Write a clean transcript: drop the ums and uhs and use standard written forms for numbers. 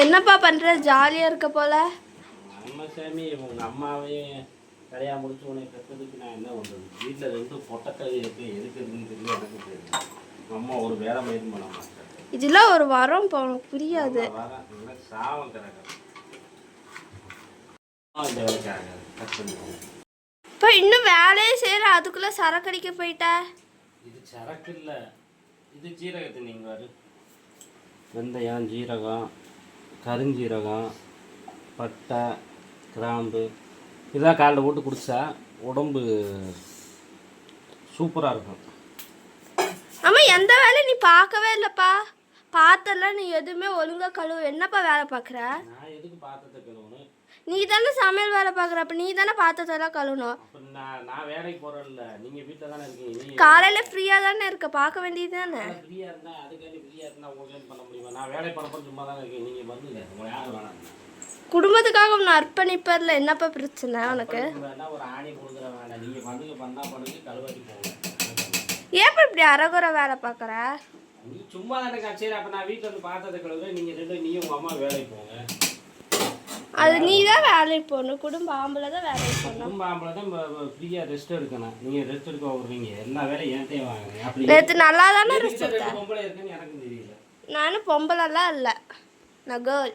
என்னப்பா பண்ற? ஜாலியா இருக்க போல. ஆமா சாமி, உங்க அம்மாவே கல்யாணம் முடிச்சு உனக்கு பெற்றதுக்கு நான் என்ன பண்றது? வீட்டுல 2 பொட்டக்கறி இருக்கு, எதுக்கு இருக்குன்னு தெரியல, எனக்கு தெரியல. அம்மா ஒரு வேலை மயிரும் பண்ண மாட்டேன். இதெல்லாம் ஒரு வரம் உனக்கு புரியாது. சாவம் கிடக்கு இப்போ இன்னும் வேலையே செய்யற, அதுக்குள்ள சரக்கடிக்க போயிட்ட. இது சரக்கு இல்லை, இது ஜீரகத்தை. நீங்கள் வரு வெந்தயம், ஜீரகம், கருஞ்சீரகம், பட்டை, கிராம்பு இதெல்லாம் காலைல போட்டு குடித்தா உடம்பு சூப்பராக இருக்கும். ஆமாம், எந்த வேலையும் நீ பார்க்கவே இல்லைப்பா. பாத்திரம்லாம் நீ எதுவுமே ஒழுங்காக கழுவு. என்னப்பா வேலை பார்க்குற? நான் எதுக்கு பாத்திரத்தை கழுவணும்? நீ தானே சமையல் வேலை பார்க்குற, அப்போ நீ தானே பாத்திரத்தெல்லாம் கழுவணும். நான் வேலைக்கு போகிறேன்ல, நீங்கள் வீட்டில் தானே இருக்கீங்க. காலையில் ஃப்ரீயாக தானே இருக்க, பார்க்க வேண்டியது தானே. ஃப்ரீயாக இருந்தால் அதுக்காண்டி ஃப்ரீயாக இருந்தால் உங்களுக்கு பண்ண முடியுமா? நான் வேலை பண்ணப்போ சும்மா தானே இருக்கேன். நீங்கள் வந்துங்க, உங்களை யாரும் வேணாம். குடும்பத்துக்காக ஒன்று அர்ப்பணிப்பதில் என்னப்பா பிரச்சனை உனக்கு? ஒரு ஆணி கொடுக்குற வேண்டாம், நீங்கள் பண்ணுங்க, பண்ணால் பண்ணுங்க, கழுவாட்டி போங்க. ஏப்பா இப்படி அறகுறை வேலை பார்க்குற? நீ சும்மா தானே சரி. அப்போ நான் வீட்டில் வந்து பார்த்ததை கழுவுறேன், நீங்கள் நீயும் உங்கள் அம்மா வேலைக்கு போங்க. அது நீ தான் வேலைக்கு போகணும், குடும்ப ஆம்பளை தான் வேலைக்கு போகணும். குடும்ப ஆம்பளை தான் ஃப்ரீயாக ரெஸ்ட் எடுக்கணும். நீங்கள் ரெஸ்ட் எடுக்க வருவீங்க, எல்லா வேலையும் என்கிட்டயே வாங்குறீங்க. அப்படி நேற்று நல்லா தானே ரெஸ்ட் எடுத்தேன். பொம்பளை இருக்குன்னு எனக்கும் தெரியல. நானும் பொம்பளைலாம் இல்லை, நான் கேர்ள்.